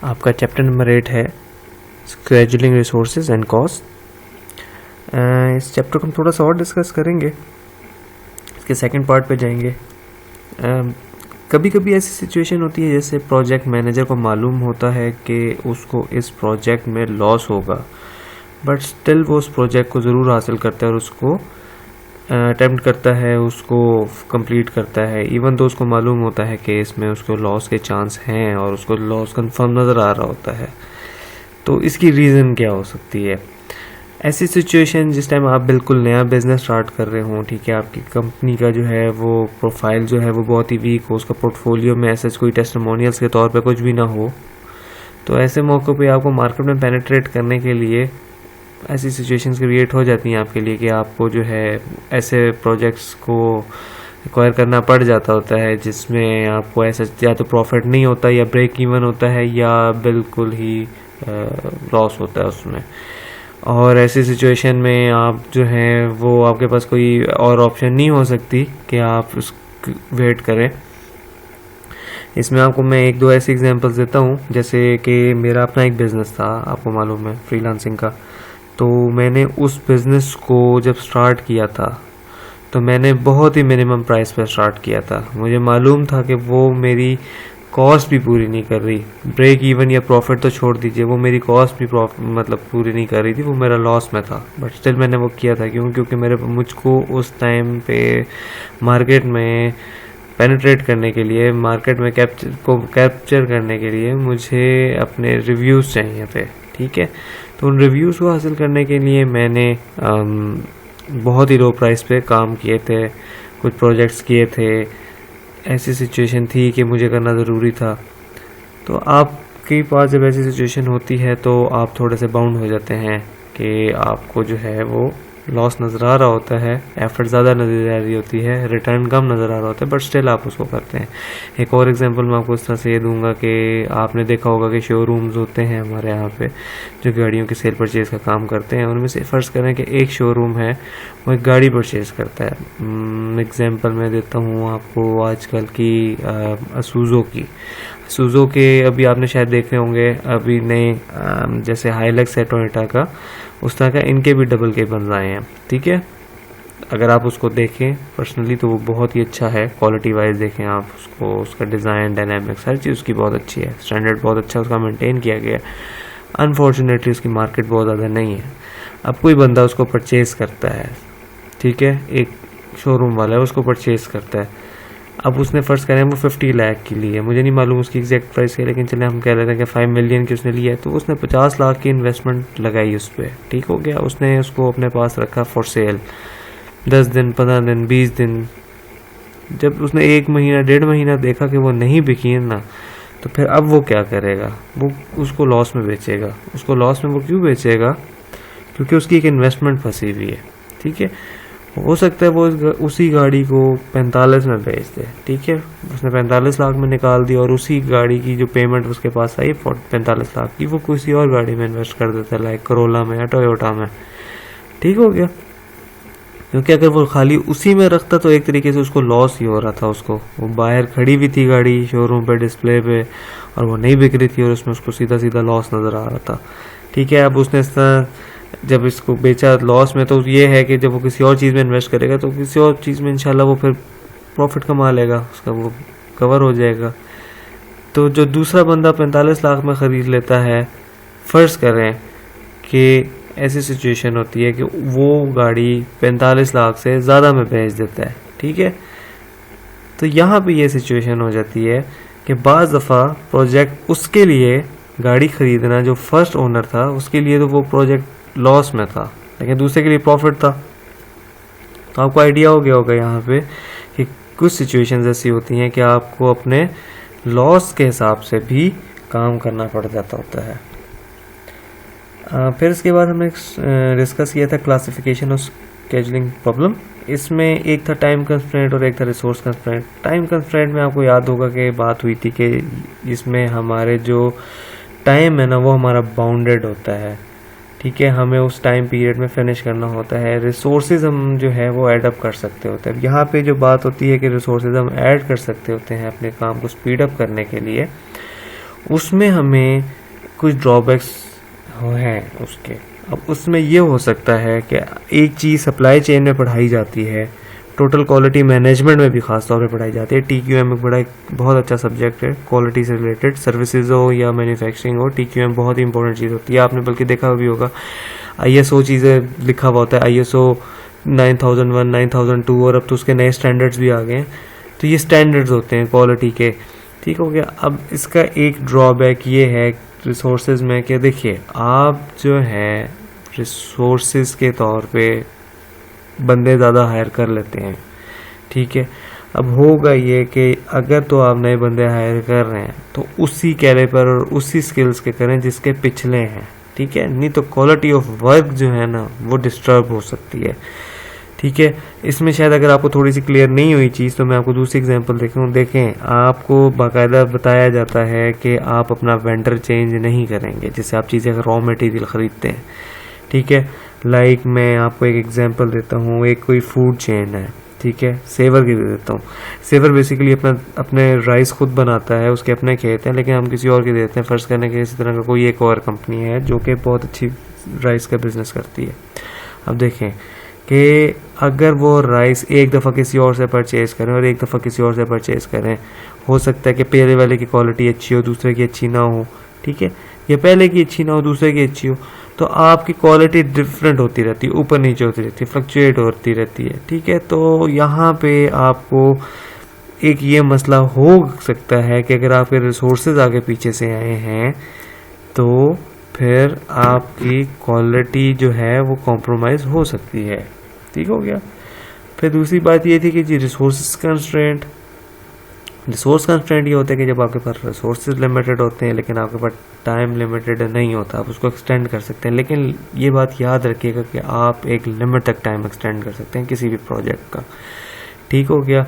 आपका chapter number 8 है scheduling resources and cost. इस चैप्टर को हम थोड़ा सा और डिस्कस करेंगे, इसके सेकंड पार्ट पे जाएंगे। कभी कभी ऐसी सिचुएशन होती है जैसे प्रोजेक्ट मैनेजर को मालूम होता है कि उसको इस प्रोजेक्ट में लॉस होगा, बट स्टिल वो उस प्रोजेक्ट को ज़रूर हासिल करता है और उसको अटेम्प्ट करता है, उसको कंप्लीट करता है, इवन तो उसको मालूम होता है कि इसमें उसको लॉस के चांस हैं और उसको लॉस कंफर्म नज़र आ रहा होता है। तो इसकी रीज़न क्या हो सकती है? ऐसी सिचुएशन जिस टाइम आप बिल्कुल नया बिजनेस स्टार्ट कर रहे हो, ठीक है, आपकी कंपनी का जो है वो प्रोफाइल जो है वो बहुत ही वीक हो, उसका पोर्टफोलियो में ऐसा कोई टेस्टिमोनियल्स के तौर पे कुछ भी ना हो, तो ऐसे मौक़ों पे आपको मार्केट में पेनिट्रेट करने के लिए ऐसी सिचुएशंस क्रिएट हो जाती हैं आपके लिए कि आपको जो है ऐसे प्रोजेक्ट्स को एक्वायर करना पड़ जाता होता है जिसमें आपको ऐसा या तो प्रॉफिट नहीं होता या ब्रेक इवन होता है या बिल्कुल ही लॉस होता है उसमें। और ऐसी सिचुएशन में आप जो है वो आपके पास कोई और ऑप्शन नहीं हो सकती कि आप उस वेट करें। इसमें आपको मैं एक दो ऐसी एग्जांपल्स देता हूँ, जैसे कि मेरा अपना एक बिज़नेस था, आपको मालूम है, फ्रीलांसिंग का। तो मैंने उस बिज़नेस को जब स्टार्ट किया था तो मैंने बहुत ही मिनिमम प्राइस पर स्टार्ट किया था। मुझे मालूम था कि वो मेरी कॉस्ट भी पूरी नहीं कर रही, ब्रेक इवन या प्रॉफिट तो छोड़ दीजिए, वो मेरी कॉस्ट भी मतलब पूरी नहीं कर रही थी, वो मेरा लॉस में था, बट स्टिल मैंने वो किया था। क्योंकि मुझको उस टाइम पे मार्केट में पेनिट्रेट करने के लिए, मार्केट में कैप्चर करने के लिए मुझे अपने रिव्यूज़ चाहिए थे, ठीक है। तो उन रिव्यूज़ को हासिल करने के लिए मैंने बहुत ही लो प्राइस पे काम किए थे, कुछ प्रोजेक्ट्स किए थे। ऐसी सिचुएशन थी कि मुझे करना ज़रूरी था। तो आपके पास जब ऐसी सिचुएशन होती है तो आप थोड़े से बाउंड हो जाते हैं कि आपको जो है वो लॉस नज़र आ रहा होता है, एफर्ट ज़्यादा नज़र आ रही होती है, रिटर्न कम नज़र आ रहा होता है, बट स्टिल आप उसको करते हैं। एक और एग्जांपल मैं आपको इस तरह से ये दूंगा कि आपने देखा होगा कि शोरूम्स होते हैं हमारे यहाँ पे जो गाड़ियों के सेल परचेज़ का काम करते हैं। उनमें से फ़र्ज़ करें कि एक शोरूम है वो एक गाड़ी परचेज़ करता है। एग्जाम्पल मैं देता हूँ आपको आजकल की सूज़ो के अभी आपने शायद देखे होंगे, अभी नए जैसे हाइलक्स है टोयोटा का, उस तरह का इनके भी डबल केबन आए हैं, ठीक है। अगर आप उसको देखें पर्सनली तो वो बहुत ही अच्छा है, क्वालिटी वाइज देखें आप उसको, उसका डिज़ाइन, डायनामिक्स, हर चीज़ उसकी बहुत अच्छी है, स्टैंडर्ड बहुत अच्छा उसका मेंटेन किया गया है। अनफॉर्चुनेटली उसकी मार्केट बहुत ज़्यादा नहीं है। अब कोई बंदा उसको परचेज़ करता है, ठीक है, एक शोरूम वाला है उसको परचेज़ करता है। अब उसने फ़र्ज़ करें वो 50 लाख की ली है, मुझे नहीं मालूम उसकी एग्जैक्ट प्राइस है, लेकिन चले हम कह लेते हैं कि 5 मिलियन की उसने लिया है। तो उसने 50 लाख की इन्वेस्टमेंट लगाई उस पर, ठीक हो गया। उसने उसको अपने पास रखा फॉर सेल 10 दिन, 15 दिन, 20 दिन। जब उसने 1 महीना, 1.5 महीना देखा कि वो नहीं बिकी ना, तो फिर अब वो क्या करेगा? वो उसको लॉस में बेचेगा। उसको लॉस में वो क्यों बेचेगा? क्योंकि उसकी एक इन्वेस्टमेंट फंसी हुई है, ठीक है। हो सकता है वो उसी गाड़ी को 45 में बेच दे, ठीक है, उसने 45 लाख में निकाल दी और उसी गाड़ी की जो पेमेंट उसके पास आई 45 लाख की, वो किसी और गाड़ी में इन्वेस्ट कर देता है, लाइक करोला में या टोयोटा में, ठीक हो गया। क्योंकि अगर वो खाली उसी में रखता तो एक तरीके से उसको लॉस ही हो रहा था। उसको वो बाहर खड़ी हुई थी गाड़ी शोरूम पे, डिस्प्ले पे, और वो नहीं बिक रही थी और उसमें उसको सीधा सीधा लॉस नज़र आ रहा था, ठीक है। अब उसने इस तरह जब इसको बेचा लॉस में, तो ये है कि जब वो किसी और चीज़ में इन्वेस्ट करेगा तो किसी और चीज़ में इंशाल्लाह वो फिर प्रॉफिट कमा लेगा, उसका वो कवर हो जाएगा। तो जो दूसरा बंदा 45 लाख में ख़रीद लेता है, फ़र्ज़ करें कि ऐसी सिचुएशन होती है कि वो गाड़ी 45 लाख से ज़्यादा में बेच देता है, ठीक है। तो यहाँ पे ये सिचुएशन हो जाती है कि बाज़ दफ़ा प्रोजेक्ट उसके लिए गाड़ी ख़रीदना जो फर्स्ट ओनर था उसके लिए तो वो प्रोजेक्ट लॉस में था, लेकिन दूसरे के लिए प्रॉफिट था। तो आपको आइडिया हो गया होगा यहाँ पे कि कुछ सिचुएशंस ऐसी होती हैं कि आपको अपने लॉस के हिसाब से भी काम करना पड़ जाता होता है। फिर इसके बाद हमने डिस्कस किया था क्लासिफिकेशन ऑफ स्केड्यूलिंग प्रॉब्लम। इसमें एक था टाइम कंस्ट्रेंट और एक था रिसोर्स कंस्ट्रेंट। टाइम कंस्ट्रेंट में आपको याद होगा कि बात हुई थी कि इसमें हमारे जो टाइम है ना वो हमारा बाउंडेड होता है, ठीक है, हमें उस टाइम पीरियड में फिनिश करना होता है। रिसोर्सेज हम जो है वो ऐड अप कर सकते होते हैं। यहाँ पे जो बात होती है कि रिसोर्सेज हम ऐड कर सकते होते हैं अपने काम को स्पीड अप करने के लिए, उसमें हमें कुछ ड्रॉबैक्स हैं उसके। अब उसमें ये हो सकता है कि एक चीज़ सप्लाई चेन में पढ़ाई जाती है, टोटल क्वालिटी मैनेजमेंट में भी खास तौर पे पढ़ाई जाती है। TQM एक बहुत अच्छा सब्जेक्ट है, क्वालिटी से रिलेटेड, सर्विसेज हो या मैन्युफैक्चरिंग हो, TQM बहुत ही इंपॉर्टेंट चीज़ होती है। आपने बल्कि देखा भी होगा ISO चीज़ें लिखा हुआ होता है, ISO 9001, 9002, और अब तो उसके नए स्टैंडर्ड्स भी आ गए हैं। तो ये स्टैंडर्ड्स होते हैं क्वालिटी के, ठीक हो गया। अब इसका एक ड्रॉबैक ये है रिसोर्सेज में कि देखिए आप जो है रिसोर्सेज के तौर पे बंदे ज़्यादा हायर कर लेते हैं, ठीक है। अब होगा ये कि अगर तो आप नए बंदे हायर कर रहे हैं तो उसी कैलिबर और उसी स्किल्स के करें जिसके पिछले हैं, ठीक है। नहीं तो क्वालिटी ऑफ वर्क जो है ना वो डिस्टर्ब हो सकती है, ठीक है। इसमें शायद अगर आपको थोड़ी सी क्लियर नहीं हुई चीज़ तो मैं आपको दूसरी एग्जांपल देखें। आपको बाकायदा बताया जाता है कि आप अपना वेंडर चेंज नहीं करेंगे, जैसे आप चीज़ें रॉ मटेरियल ख़रीदते हैं, ठीक है। लाइक मैं आपको एक एग्जांपल देता हूँ, एक कोई फूड चेन है, ठीक है, सेवर की दे देता हूँ। सेवर बेसिकली अपने राइस खुद बनाता है, उसके अपने खेत हैं, लेकिन हम किसी और के देते हैं। फर्ज करने के इसी तरह का कोई एक और कंपनी है जो कि बहुत अच्छी राइस का बिजनेस करती है। अब देखें कि अगर वो राइस एक दफ़ा किसी और से परचेज़ करें और एक दफ़ा किसी और से परचेज़ करें, हो सकता है कि पहले वाले की क्वालिटी अच्छी हो, दूसरे की अच्छी ना हो, ठीक है, या पहले की अच्छी ना हो दूसरे की अच्छी हो, तो आपकी क्वालिटी डिफरेंट होती रहती है, ऊपर नीचे होती रहती है, फ्लक्चुएट होती रहती है, ठीक है। तो यहाँ पे आपको एक ये मसला हो सकता है कि अगर आपके रिसोर्सेज आगे पीछे से आए हैं तो फिर आपकी क्वालिटी जो है वो कॉम्प्रोमाइज़ हो सकती है, ठीक हो गया। फिर दूसरी बात ये थी कि जी रिसोर्स कंस्ट्रेंट ये होता है कि जब आपके पास रिसोर्सेज लिमिटेड होते हैं लेकिन आपके पास टाइम लिमिटेड नहीं होता, आप उसको एक्सटेंड कर सकते हैं, लेकिन ये बात याद रखिएगा कि आप एक लिमिट तक टाइम एक्सटेंड कर सकते हैं किसी भी प्रोजेक्ट का, ठीक हो गया।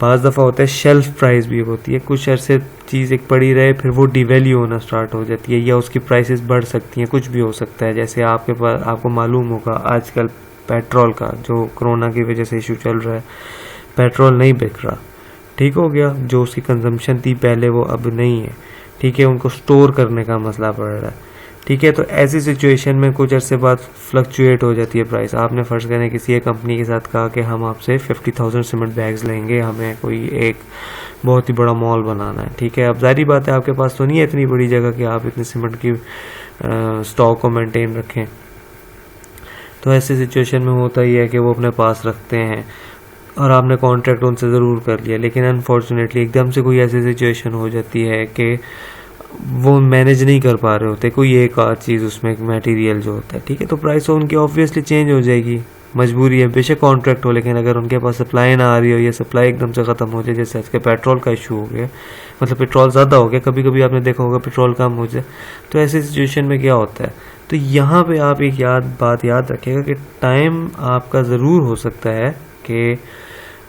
बाज़ दफ़ा होता है शेल्फ प्राइस भी होती है, कुछ अरसे चीज़ एक पड़ी रहे फिर वो डिवैल्यू होना स्टार्ट हो जाती है या उसकी प्राइसेस बढ़ सकती हैं, कुछ भी हो सकता है। जैसे आपके पास आपको मालूम होगा आजकल पेट्रोल का जो कोरोना की वजह से इशू चल रहा है, पेट्रोल नहीं बिक रहा, ठीक हो गया। जो उसकी कंजम्पशन थी पहले वो अब नहीं है, ठीक है, उनको स्टोर करने का मसला पड़ रहा है, ठीक है। तो ऐसी सिचुएशन में कुछ अरसे बाद फ्लक्चुएट हो जाती है प्राइस। आपने फर्ज करें किसी एक कंपनी के साथ कहा कि हम आपसे 50,000 सीमेंट बैग्स लेंगे, हमें कोई एक बहुत ही बड़ा मॉल बनाना है, ठीक है। अब जाहिर बात है आपके पास तो नहीं है इतनी बड़ी जगह कि आप इतने सीमेंट की स्टॉक को मेंटेन रखें। तो ऐसी सिचुएशन में होता ही है कि वो अपने पास रखते हैं और आपने कॉन्ट्रैक्ट उनसे ज़रूर कर लिया, लेकिन अनफॉर्चुनेटली एकदम से कोई ऐसी सिचुएशन हो जाती है कि वो मैनेज नहीं कर पा रहे होते कोई एक आध चीज़ उसमें मटेरियल जो होता है, ठीक है। तो प्राइस उनकी ऑब्वियसली चेंज हो जाएगी, मजबूरी है, बेशक कॉन्ट्रैक्ट हो, लेकिन अगर उनके पास सप्लाई ना आ रही हो या सप्लाई एकदम से ख़त्म हो जाए, जैसे आज के पेट्रोल का इशू हो गया, मतलब पेट्रोल ज़्यादा हो गया, कभी कभी आपने देखा होगा पेट्रोल कम हो जाए, तो ऐसी सिचुएशन में क्या होता है। तो यहाँ पे आप एक बात याद रखिएगा कि टाइम आपका ज़रूर हो सकता है कि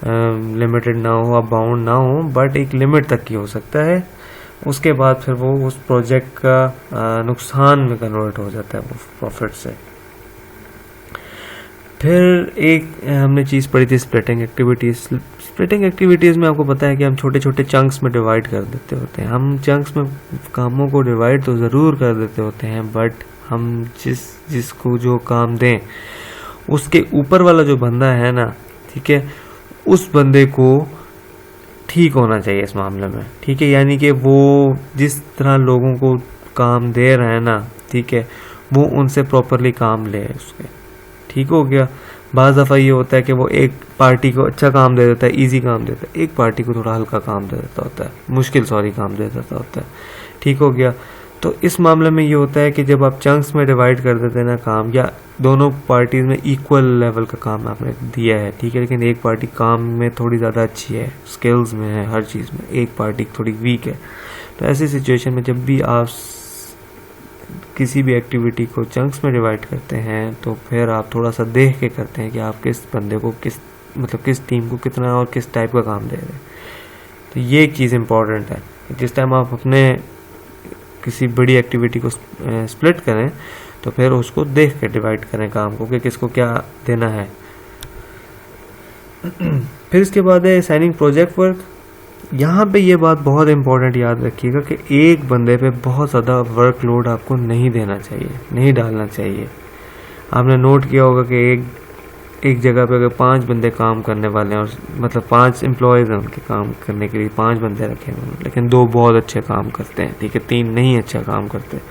लिमिटेड ना हो, आप बाउंड ना हो, बट एक लिमिट तक की हो सकता है। उसके बाद फिर वो उस प्रोजेक्ट का नुकसान में कन्वर्ट हो जाता है वो प्रॉफिट से। फिर एक हमने चीज़ पढ़ी थी स्प्लिटिंग एक्टिविटीज़ में आपको पता है कि हम छोटे छोटे चंक्स में डिवाइड कर देते होते हैं। हम चंक्स में कामों को डिवाइड तो ज़रूर कर देते होते हैं, बट हम जिसको जो काम दें उसके ऊपर वाला जो बंदा है ना, ठीक है, उस बंदे को ठीक होना चाहिए इस मामले में, ठीक है। यानी कि वो जिस तरह लोगों को काम दे रहे हैं ना, ठीक है, वो उनसे प्रॉपरली काम ले उसके, ठीक हो गया। बाज़ दफ़ा ये होता है कि वो एक पार्टी को अच्छा काम दे देता है, इजी काम देता है, एक पार्टी को थोड़ा हल्का काम दे देता होता है, मुश्किल काम दे देता होता है, ठीक हो गया। तो इस मामले में ये होता है कि जब आप चंक्स में डिवाइड कर देते हैं ना काम, या दोनों पार्टीज में इक्वल लेवल का काम आपने दिया है, ठीक है, लेकिन एक पार्टी काम में थोड़ी ज़्यादा अच्छी है, स्किल्स में है, हर चीज़ में, एक पार्टी थोड़ी वीक है, तो ऐसी सिचुएशन में जब भी आप किसी भी एक्टिविटी को चंक्स में डिवाइड करते हैं तो फिर आप थोड़ा सा देख के करते हैं कि आप किस बंदे को किस टीम को कितना और किस टाइप का काम दे रहे हैं। तो ये एक चीज़ इम्पॉर्टेंट है, जिस टाइम आप अपने किसी बड़ी एक्टिविटी को स्प्लिट करें तो फिर उसको देख के डिवाइड करें काम को कि किसको क्या देना है। फिर इसके बाद है असाइनिंग प्रोजेक्ट वर्क। यहाँ पे ये बात बहुत इंपॉर्टेंट याद रखिएगा कि एक बंदे पे बहुत ज़्यादा वर्कलोड आपको नहीं देना चाहिए, नहीं डालना चाहिए। आपने नोट किया होगा कि एक जगह पे अगर 5 बंदे काम करने वाले हैं, और मतलब 5 एम्प्लॉयज़ हैं, उनके काम करने के लिए 5 बंदे रखे हुए हैं, लेकिन 2 बहुत अच्छे काम करते हैं, ठीक है, 3 नहीं अच्छा काम करते।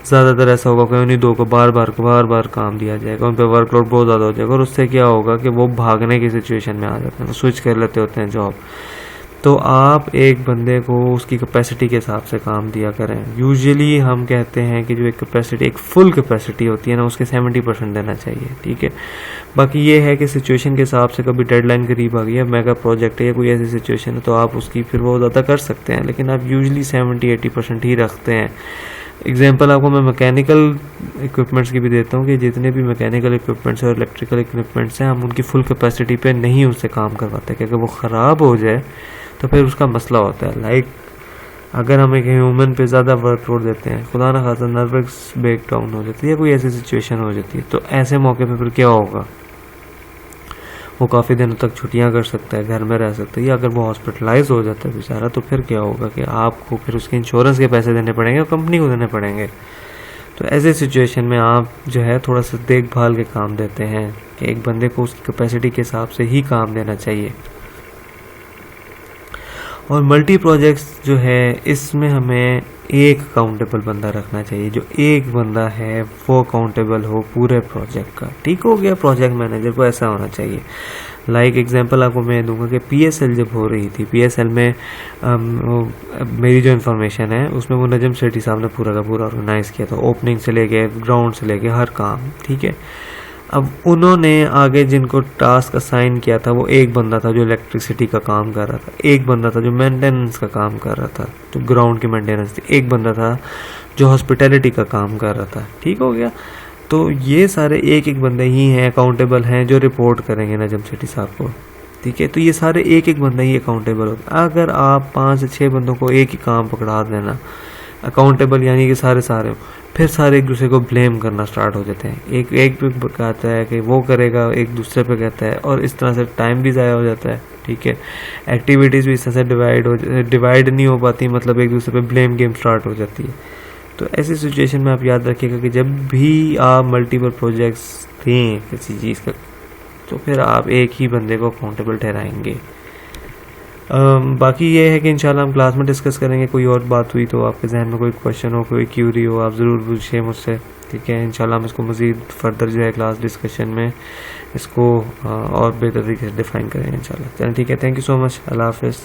ज़्यादातर ऐसा होगा कि उन्हीं 2 को बार बार काम दिया जाएगा, उन पर वर्कलोड बहुत ज़्यादा हो जाएगा, और उससे क्या होगा कि वो भागने की सिचुएशन में आ जाते हैं, वो स्विच कर लेते होते हैं जॉब। तो आप एक बंदे को उसकी कैपेसिटी के हिसाब से काम दिया करें। यूजुअली हम कहते हैं कि जो एक फुल कैपेसिटी होती है ना, उसके 70% देना चाहिए, ठीक है। बाकी ये है कि सिचुएशन के हिसाब से कभी डेडलाइन करीब आ गई है, मेगा प्रोजेक्ट है या कोई ऐसी सिचुएशन है, तो आप उसकी फिर वो ज़्यादा कर सकते हैं, लेकिन आप यूजुअली 70-80% ही रखते हैं। एग्जाम्पल आपको मैं मैकेनिकल इक्विपमेंट्स की भी देता हूँ कि जितने भी मैकेनिकल इक्विपमेंट्स और इलेक्ट्रिकल इक्विपमेंट्स हैं, हम उनकी फुल कैपेसिटी पे नहीं उससे काम करवाते, क्योंकि वो ख़राब हो जाए तो फिर उसका मसला होता है। लाइक अगर हम एक ह्यूमन पे ज़्यादा वर्कलोड देते हैं, खुदा ना खासा नर्वस ब्रेकडाउन हो जाती है या कोई ऐसी सिचुएशन हो जाती है, तो ऐसे मौके पे फिर क्या होगा, वो काफ़ी दिनों तक छुट्टियां कर सकता है, घर में रह सकता है, या अगर वो हॉस्पिटलाइज हो जाता है बेचारा, तो फिर क्या होगा कि आपको फिर उसके इंश्योरेंस के पैसे देने पड़ेंगे और कंपनी को देने पड़ेंगे। तो ऐसे सिचुएशन में आप जो है थोड़ा सा देखभाल के काम देते हैं कि एक बंदे को उसकी कैपेसिटी के हिसाब से ही काम देना चाहिए। और मल्टी प्रोजेक्ट्स जो है, इसमें हमें एक अकाउंटेबल बंदा रखना चाहिए, जो एक बंदा है वो अकाउंटेबल हो पूरे प्रोजेक्ट का, ठीक हो गया। प्रोजेक्ट मैनेजर को ऐसा होना चाहिए। लाइक एग्जांपल आपको मैं दूंगा कि PSL जब हो रही थी, PSL में मेरी जो इन्फॉर्मेशन है उसमें वो नजम सेठी साहब ने पूरा का पूरा ऑर्गेनाइज किया था, ओपनिंग से लेके ग्राउंड से लेके हर काम, ठीक है। अब उन्होंने आगे जिनको टास्क असाइन किया था, वो एक बंदा था जो इलेक्ट्रिसिटी का काम कर रहा था, एक बंदा था जो मेंटेनेंस का काम कर रहा था, जो ग्राउंड की मेंटेनेंस थी, एक बंदा था जो हॉस्पिटैलिटी का काम कर रहा था, ठीक हो गया। तो ये सारे एक बंदे ही हैं, अकाउंटेबल हैं, जो रिपोर्ट करेंगे नजम सेठी साहब को, ठीक है। तो ये सारे एक बंदा ही अकाउंटेबल होगा। अगर आप 5 से 6 बंदों को एक ही काम पकड़ा देना अकाउंटेबल, यानी कि सारे फिर सारे एक दूसरे को ब्लेम करना स्टार्ट हो जाते हैं। एक पे कहता है कि वो करेगा, एक दूसरे पे कहता है, और इस तरह से टाइम भी ज़ाया हो जाता है, ठीक है। एक्टिविटीज़ भी इस तरह से डिवाइड नहीं हो पाती, मतलब एक दूसरे पे ब्लेम गेम स्टार्ट हो जाती है। तो ऐसी सिचुएशन में आप याद रखिएगा कि जब भी आप मल्टीपल प्रोजेक्ट्स दें किसी चीज़ का, तो फिर आप एक ही बंदे को अकाउंटेबल ठहराएंगे। बाकी ये है कि इंशाल्लाह हम क्लास में डिस्कस करेंगे। कोई और बात हुई तो आपके जहन में कोई क्वेश्चन हो, कोई क्यूरी हो, आप ज़रूर पूछिए मुझसे, ठीक है। इंशाल्लाह हम इसको मज़ीद फर्दर जो है क्लास डिस्कशन में इसको और बेहतर तरीके से डिफ़ाइन करेंगे इंशाल्लाह। चलिए ठीक है, थैंक यू सो मच, अल्लाह हाफ़िज़।